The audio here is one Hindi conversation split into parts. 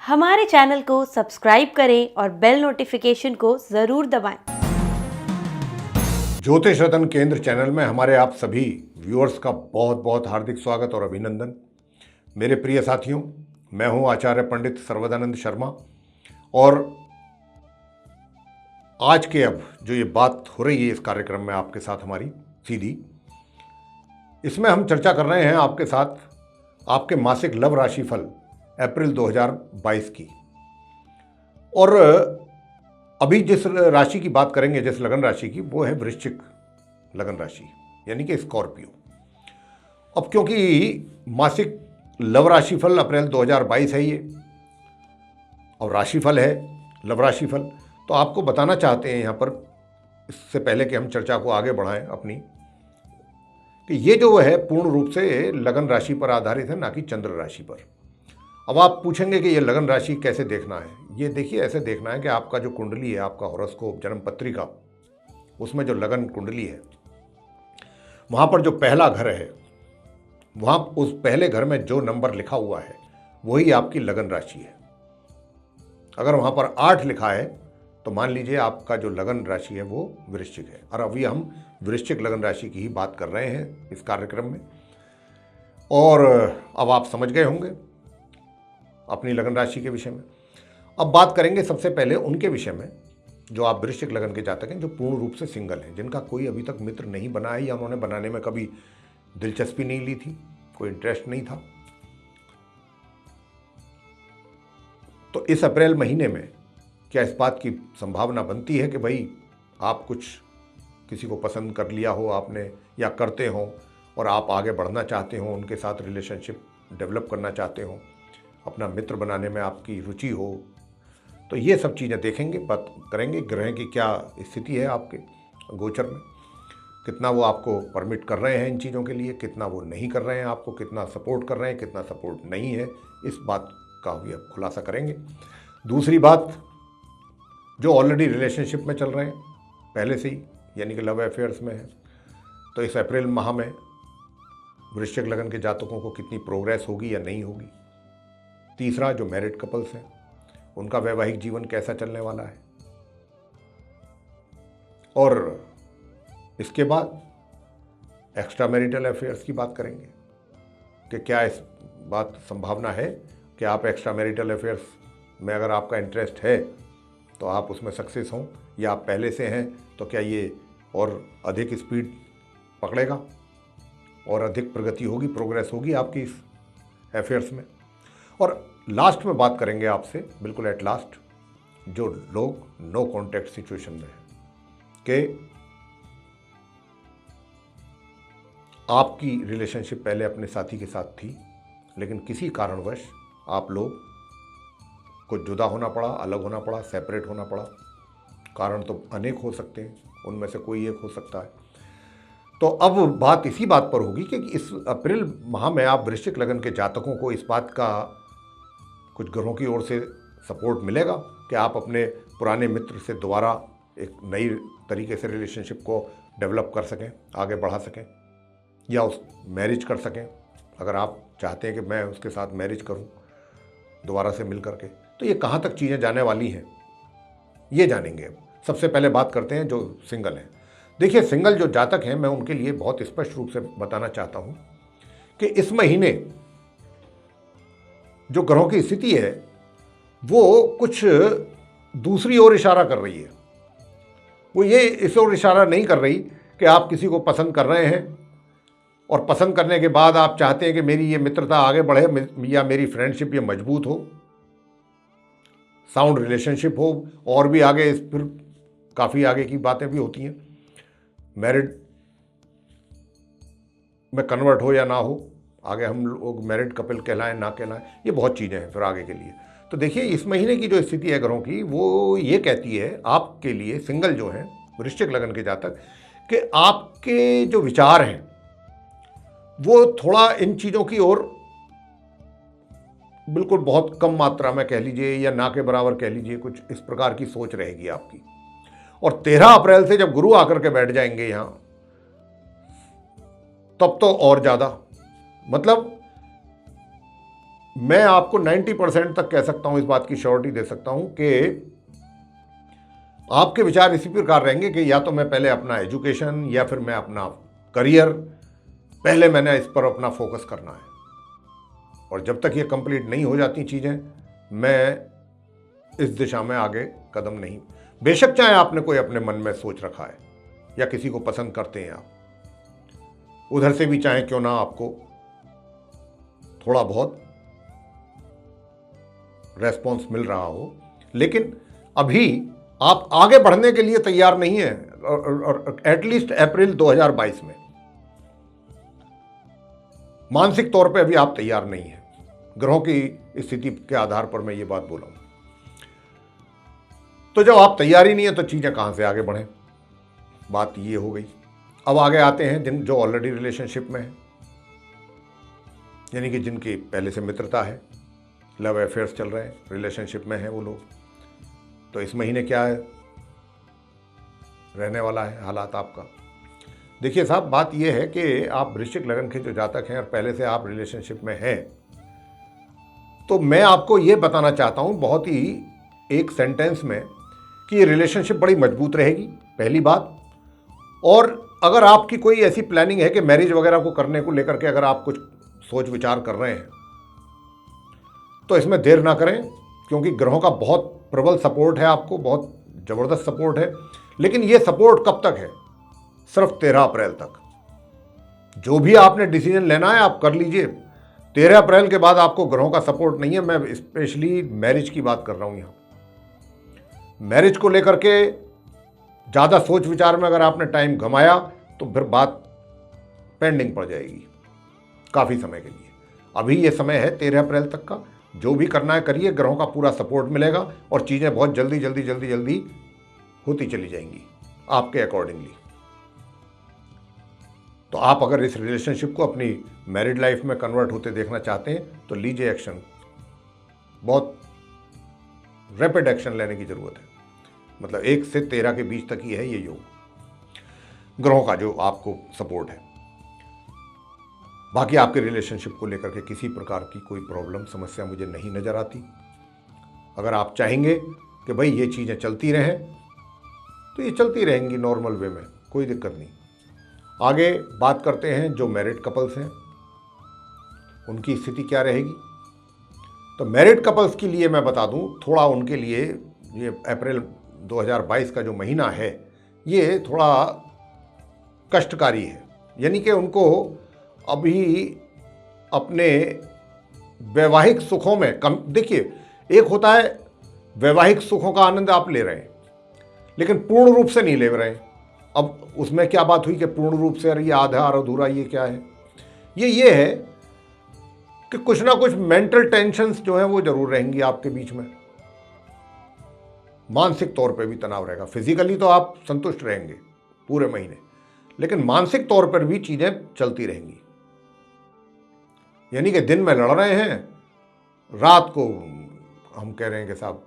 हमारे चैनल को सब्सक्राइब करें और बेल नोटिफिकेशन को ज़रूर दबाएं। ज्योतिष रत्न केंद्र चैनल में हमारे आप सभी व्यूअर्स का बहुत बहुत हार्दिक स्वागत और अभिनंदन। मेरे प्रिय साथियों, मैं हूं आचार्य पंडित सर्वदानंद शर्मा और आज के अब जो ये बात हो रही है इस कार्यक्रम में आपके साथ हमारी सीधी, इसमें हम चर्चा कर रहे हैं आपके साथ आपके मासिक लव राशिफल अप्रैल 2022 की। और अभी जिस राशि की बात करेंगे, जिस लगन राशि की, वो है वृश्चिक लगन राशि, यानी कि स्कॉर्पियो। अब क्योंकि मासिक लव राशिफल अप्रैल 2022 है ये, और राशिफल है लव राशिफल, तो आपको बताना चाहते हैं यहाँ पर, इससे पहले कि हम चर्चा को आगे बढ़ाएं अपनी, कि ये जो है पूर्ण रूप से लगन राशि पर आधारित है, ना कि चंद्र राशि पर। अब आप पूछेंगे कि ये लगन राशि कैसे देखना है। ये देखिए, ऐसे देखना है कि आपका जो कुंडली है, आपका हॉरोस्कोप जन्म पत्रिका, उसमें जो लगन कुंडली है, वहाँ पर जो पहला घर है, वहाँ उस पहले घर में जो नंबर लिखा हुआ है वही आपकी लगन राशि है। अगर वहाँ पर 8 लिखा है तो मान लीजिए आपका जो लगन राशि है वो वृश्चिक है। और अभी हम वृश्चिक लगन राशि की ही बात कर रहे हैं इस कार्यक्रम में। और अब आप समझ गए होंगे अपनी लगन राशि के विषय में। अब बात करेंगे सबसे पहले उनके विषय में जो आप वृश्चिक लगन के जातक हैं, जो पूर्ण रूप से सिंगल हैं, जिनका कोई अभी तक मित्र नहीं बना है, या उन्होंने बनाने में कभी दिलचस्पी नहीं ली थी, कोई इंटरेस्ट नहीं था। तो इस अप्रैल महीने में क्या इस बात की संभावना बनती है कि भाई आप कुछ किसी को पसंद कर लिया हो आपने, या करते हो, और आप आगे बढ़ना चाहते हो, उनके साथ रिलेशनशिप डेवलप करना चाहते हो, अपना मित्र बनाने में आपकी रुचि हो। तो ये सब चीज़ें देखेंगे, बात करेंगे ग्रह की क्या स्थिति है आपके गोचर में, कितना वो आपको परमिट कर रहे हैं इन चीज़ों के लिए, कितना वो नहीं कर रहे हैं, आपको कितना सपोर्ट कर रहे हैं, कितना सपोर्ट नहीं है, इस बात का भी अब खुलासा करेंगे। दूसरी बात, जो ऑलरेडी रिलेशनशिप में चल रहे हैं पहले से ही, यानी कि लव अफेयर्स में है, तो इस अप्रैल माह में वृश्चिक लगन के जातकों को कितनी प्रोग्रेस होगी या नहीं होगी। तीसरा, जो मैरिड कपल्स हैं, उनका वैवाहिक जीवन कैसा चलने वाला है। और इसके बाद एक्स्ट्रा मैरिटल अफेयर्स की बात करेंगे कि क्या इस बात संभावना है कि आप एक्स्ट्रा मैरिटल अफेयर्स में अगर आपका इंटरेस्ट है तो आप उसमें सक्सेस हों, या आप पहले से हैं तो क्या ये और अधिक स्पीड पकड़ेगा और अधिक प्रगति होगी, प्रोग्रेस होगी आपकी इस अफेयर्स में। और लास्ट में बात करेंगे आपसे, बिल्कुल एट लास्ट, जो लोग नो कॉन्टैक्ट सिचुएशन में हैं, कि आपकी रिलेशनशिप पहले अपने साथी के साथ थी, लेकिन किसी कारणवश आप लोग को जुदा होना पड़ा, अलग होना पड़ा, सेपरेट होना पड़ा। कारण तो अनेक हो सकते हैं, उनमें से कोई एक हो सकता है। तो अब बात इसी बात पर होगी कि इस अप्रैल माह में आप वृश्चिक लगन के जातकों को इस बात का कुछ ग्रहों की ओर से सपोर्ट मिलेगा कि आप अपने पुराने मित्र से दोबारा एक नई तरीके से रिलेशनशिप को डेवलप कर सकें, आगे बढ़ा सकें, या उस मैरिज कर सकें। अगर आप चाहते हैं कि मैं उसके साथ मैरिज करूं दोबारा से मिल करके, तो ये कहाँ तक चीज़ें जाने वाली हैं ये जानेंगे। अब सबसे पहले बात करते हैं जो सिंगल हैं। देखिए, सिंगल जो जातक हैं, मैं उनके लिए बहुत स्पष्ट रूप से बताना चाहता हूँ कि इस महीने जो ग्रहों की स्थिति है वो कुछ दूसरी ओर इशारा कर रही है। वो ये इस ओर इशारा नहीं कर रही कि आप किसी को पसंद कर रहे हैं और पसंद करने के बाद आप चाहते हैं कि मेरी ये मित्रता आगे बढ़े, या मेरी फ्रेंडशिप ये मजबूत हो, साउंड रिलेशनशिप हो, और भी आगे फिर काफ़ी आगे की बातें भी होती हैं, मैरिड में कन्वर्ट हो या ना हो, आगे हम लोग मैरिड कपल कहलाएं ना कहलाएं, ये बहुत चीज़ें हैं फिर आगे के लिए। तो देखिए, इस महीने की जो स्थिति है ग्रहों की, वो ये कहती है आपके लिए, सिंगल जो हैं वृश्चिक लगन के जातक, कि आपके जो विचार हैं वो थोड़ा इन चीज़ों की ओर बिल्कुल बहुत कम मात्रा में कह लीजिए, या ना के बराबर कह लीजिए, कुछ इस प्रकार की सोच रहेगी आपकी। और 13 अप्रैल से जब गुरु आकर के बैठ जाएंगे यहाँ, तब तो और ज़्यादा, मतलब मैं आपको 90% तक कह सकता हूं, इस बात की श्योरिटी दे सकता हूं कि आपके विचार इसी प्रकार रहेंगे कि या तो मैं पहले अपना एजुकेशन या फिर मैं अपना करियर, पहले मैंने इस पर अपना फोकस करना है, और जब तक ये कंप्लीट नहीं हो जाती चीज़ें, मैं इस दिशा में आगे कदम नहीं। बेशक चाहे आपने कोई अपने मन में सोच रखा है या किसी को पसंद करते हैं आप, उधर से भी चाहे क्यों ना आपको थोड़ा बहुत रेस्पॉन्स मिल रहा हो, लेकिन अभी आप आगे बढ़ने के लिए तैयार नहीं है, और एटलीस्ट अप्रैल 2022 में मानसिक तौर पे अभी आप तैयार नहीं है। ग्रहों की स्थिति के आधार पर मैं ये बात बोला हूं। तो जब आप तैयार ही नहीं है तो चीजें कहां से आगे बढ़ें, बात ये हो गई। अब आगे आते हैं जो ऑलरेडी रिलेशनशिप में है, यानी कि जिनकी पहले से मित्रता है, लव अफेयर्स चल रहे हैं, रिलेशनशिप में हैं वो लोग। तो इस महीने क्या है रहने वाला है हालात आपका? देखिए साहब, बात यह है कि आप वृश्चिक लगन के जो जातक हैं और पहले से आप रिलेशनशिप में हैं, तो मैं आपको यह बताना चाहता हूं बहुत ही एक सेंटेंस में कि ये रिलेशनशिप बड़ी मजबूत रहेगी, पहली बात। और अगर आपकी कोई ऐसी प्लानिंग है कि मैरिज वगैरह को करने को लेकर के अगर आप कुछ सोच विचार कर रहे हैं, तो इसमें देर ना करें, क्योंकि ग्रहों का बहुत प्रबल सपोर्ट है, आपको बहुत ज़बरदस्त सपोर्ट है। लेकिन ये सपोर्ट कब तक है? सिर्फ 13 अप्रैल तक। जो भी आपने डिसीजन लेना है आप कर लीजिए। 13 अप्रैल के बाद आपको ग्रहों का सपोर्ट नहीं है। मैं स्पेशली मैरिज की बात कर रहा हूं। यहां मैरिज को लेकर के ज़्यादा सोच विचार में अगर आपने टाइम गंवाया तो फिर बात पेंडिंग पड़ जाएगी काफ़ी समय के लिए। अभी ये समय है 13 अप्रैल तक का, जो भी करना है करिए, ग्रहों का पूरा सपोर्ट मिलेगा और चीज़ें बहुत जल्दी जल्दी जल्दी जल्दी होती चली जाएंगी आपके अकॉर्डिंगली। तो आप अगर इस रिलेशनशिप को अपनी मैरिड लाइफ में कन्वर्ट होते देखना चाहते हैं तो लीजिए एक्शन। बहुत रैपिड एक्शन लेने की जरूरत है। मतलब 1 से 13 के बीच तक ही है ये योग ग्रहों का जो आपको सपोर्ट है। बाकी आपके रिलेशनशिप को लेकर के किसी प्रकार की कोई प्रॉब्लम समस्या मुझे नहीं नजर आती। अगर आप चाहेंगे कि भाई ये चीज़ें चलती रहें तो ये चलती रहेंगी नॉर्मल वे में, कोई दिक्कत नहीं। आगे बात करते हैं जो मैरिड कपल्स हैं, उनकी स्थिति क्या रहेगी। तो मैरिड कपल्स के लिए मैं बता दूं, थोड़ा उनके लिए ये अप्रैल 2022 का जो महीना है ये थोड़ा कष्टकारी है। यानी कि उनको अभी अपने वैवाहिक सुखों में कम, देखिए एक होता है वैवाहिक सुखों का आनंद आप ले रहे हैं लेकिन पूर्ण रूप से नहीं ले रहे हैं। अब उसमें क्या बात हुई कि पूर्ण रूप से, अरे ये आधा और अधूरा, ये क्या है? ये है कि कुछ ना कुछ मेंटल टेंशन्स जो हैं वो जरूर रहेंगी आपके बीच में। मानसिक तौर पे भी तनाव रहेगा। फिजिकली तो आप संतुष्ट रहेंगे पूरे महीने, लेकिन मानसिक तौर पर भी चीजें चलती रहेंगी। यानी कि दिन में लड़ रहे हैं, रात को हम कह रहे हैं कि साहब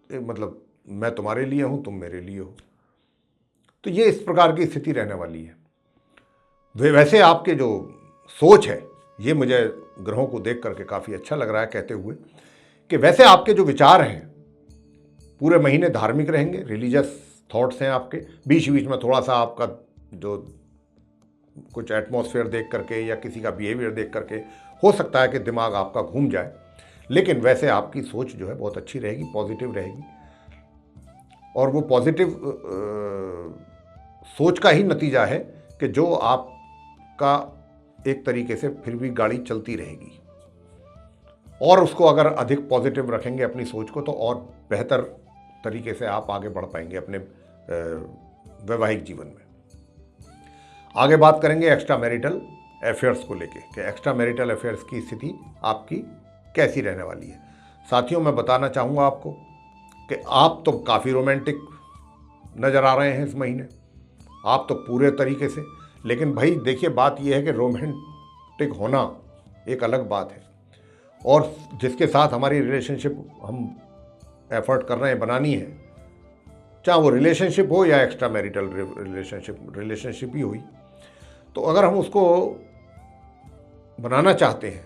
मतलब मैं तुम्हारे लिए हूं, तुम मेरे लिए हो। तो ये इस प्रकार की स्थिति रहने वाली है। वैसे आपके जो सोच है, ये मुझे ग्रहों को देख करके काफ़ी अच्छा लग रहा है कहते हुए कि वैसे आपके जो विचार हैं पूरे महीने धार्मिक रहेंगे, रिलीजियस थॉट्स हैं आपके। बीच बीच में थोड़ा सा आपका जो कुछ एटमॉस्फेयर देख करके या किसी का बिहेवियर देख करके हो सकता है कि दिमाग आपका घूम जाए, लेकिन वैसे आपकी सोच जो है बहुत अच्छी रहेगी, पॉजिटिव रहेगी। और वो पॉजिटिव सोच का ही नतीजा है कि जो आपका एक तरीके से फिर भी गाड़ी चलती रहेगी। और उसको अगर अधिक पॉजिटिव रखेंगे अपनी सोच को तो और बेहतर तरीके से आप आगे बढ़ पाएंगे अपने वैवाहिक जीवन में। आगे बात करेंगे एक्स्ट्रा मैरिटल अफेयर्स को लेके कि एक्स्ट्रा मैरिटल अफेयर्स की स्थिति आपकी कैसी रहने वाली है। साथियों, मैं बताना चाहूँगा आपको कि आप तो काफ़ी रोमांटिक नज़र आ रहे हैं इस महीने, आप तो पूरे तरीके से। लेकिन भाई देखिए, बात यह है कि रोमांटिक होना एक अलग बात है, और जिसके साथ हमारी रिलेशनशिप हम एफर्ट कर रहे हैं बनानी है, चाहे वो रिलेशनशिप हो या एक्स्ट्रा मैरिटल रिलेशनशिप ही हुई, तो अगर हम उसको बनाना चाहते हैं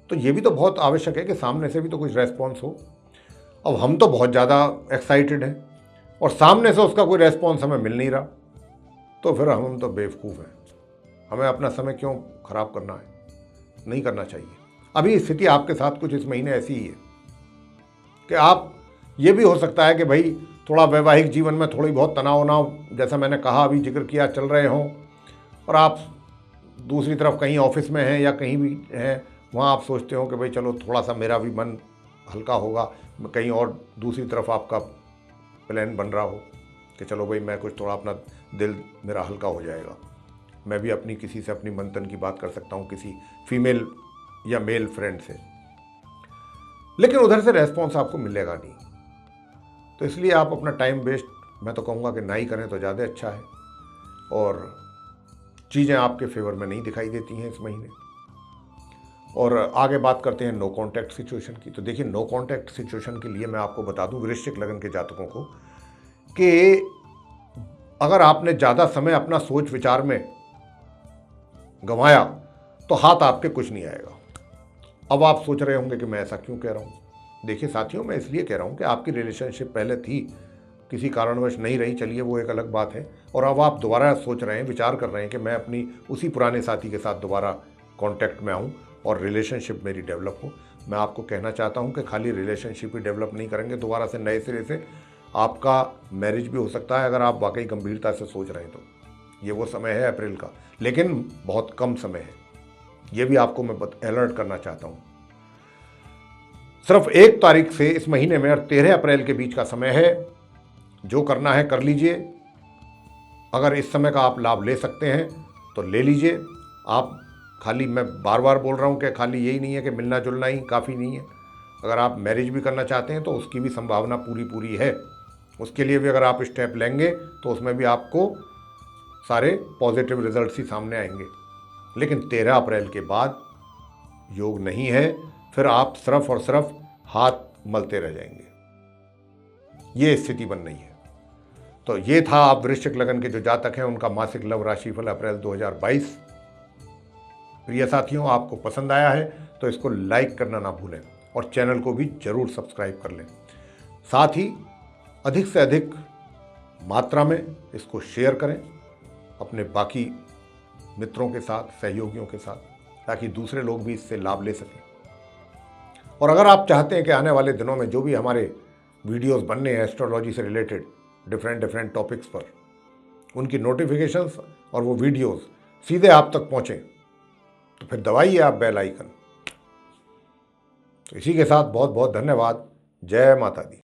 तो ये भी तो बहुत आवश्यक है कि सामने से भी तो कुछ रेस्पॉन्स हो। अब हम तो बहुत ज़्यादा एक्साइटेड हैं और सामने से उसका कोई रेस्पॉन्स हमें मिल नहीं रहा, तो फिर हम तो बेवकूफ़ हैं। हमें अपना समय क्यों ख़राब करना है? नहीं करना चाहिए। अभी स्थिति आपके साथ कुछ इस महीने ऐसी ही है कि आप, ये भी हो सकता है कि भाई थोड़ा वैवाहिक जीवन में थोड़ी बहुत तनाव वनाव, जैसा मैंने कहा अभी जिक्र किया, चल रहे हों, और आप दूसरी तरफ कहीं ऑफिस में हैं या कहीं भी हैं, वहाँ आप सोचते हो कि भाई चलो थोड़ा सा मेरा भी मन हल्का होगा, कहीं और दूसरी तरफ आपका प्लान बन रहा हो कि चलो भाई मैं कुछ थोड़ा अपना दिल मेरा हल्का हो जाएगा, मैं भी अपनी किसी से अपनी मन तन की बात कर सकता हूँ, किसी फीमेल या मेल फ्रेंड से, लेकिन उधर से रेस्पॉन्स आपको मिलेगा नहीं। तो इसलिए आप अपना टाइम वेस्ट, मैं तो कहूँगा कि ना ही करें तो ज़्यादा अच्छा है, और चीज़ें आपके फेवर में नहीं दिखाई देती हैं इस महीने। और आगे बात करते हैं नो कॉन्टैक्ट सिचुएशन की। तो देखिए, नो कॉन्टैक्ट सिचुएशन के लिए मैं आपको बता दूं वृश्चिक लगन के जातकों को कि अगर आपने ज़्यादा समय अपना सोच विचार में गंवाया तो हाथ आपके कुछ नहीं आएगा। अब आप सोच रहे होंगे कि मैं ऐसा क्यों कह रहा हूँ। देखिए साथियों, मैं इसलिए कह रहा हूँ कि आपकी रिलेशनशिप पहले थी, किसी कारणवश नहीं रही, चलिए वो एक अलग बात है, और अब आप दोबारा सोच रहे हैं, विचार कर रहे हैं कि मैं अपनी उसी पुराने साथी के साथ दोबारा कॉन्टैक्ट में आऊँ और रिलेशनशिप मेरी डेवलप हो। मैं आपको कहना चाहता हूं कि खाली रिलेशनशिप ही डेवलप नहीं करेंगे, दोबारा से नए सिरे से आपका मैरिज भी हो सकता है, अगर आप वाकई गंभीरता से सोच रहे हैं तो। ये वो समय है अप्रैल का, लेकिन बहुत कम समय है, ये भी आपको मैं अलर्ट करना चाहता हूं। सिर्फ 1 तारीख से इस महीने में और 13 अप्रैल के बीच का समय है, जो करना है कर लीजिए। अगर इस समय का आप लाभ ले सकते हैं तो ले लीजिए। आप खाली, मैं बार बार बोल रहा हूँ कि खाली यही नहीं है कि मिलना जुलना ही काफ़ी नहीं है, अगर आप मैरिज भी करना चाहते हैं तो उसकी भी संभावना पूरी है। उसके लिए भी अगर आप स्टेप लेंगे तो उसमें भी आपको सारे पॉजिटिव रिजल्ट्स ही सामने आएंगे। लेकिन 13 अप्रैल के बाद योग नहीं है, फिर आप सिर्फ और सिर्फ हाथ मलते रह जाएंगे, ये स्थिति बन रही है। तो ये था आप वृश्चिक लगन के जो जातक हैं उनका मासिक लव राशिफल अप्रैल 2022। प्रिय साथियों, आपको पसंद आया है तो इसको लाइक करना ना भूलें और चैनल को भी जरूर सब्सक्राइब कर लें। साथ ही अधिक से अधिक मात्रा में इसको शेयर करें अपने बाकी मित्रों के साथ, सहयोगियों के साथ, ताकि दूसरे लोग भी इससे लाभ ले सकें। और अगर आप चाहते हैं कि आने वाले दिनों में जो भी हमारे वीडियोस बनने हैं एस्ट्रोलॉजी से रिलेटेड डिफरेंट टॉपिक्स पर, उनकी नोटिफिकेशंस और वो वीडियोस सीधे आप तक पहुँचें, तो फिर दबाइए आप बेल आइकन। तो इसी के साथ बहुत बहुत धन्यवाद। जय माता दी।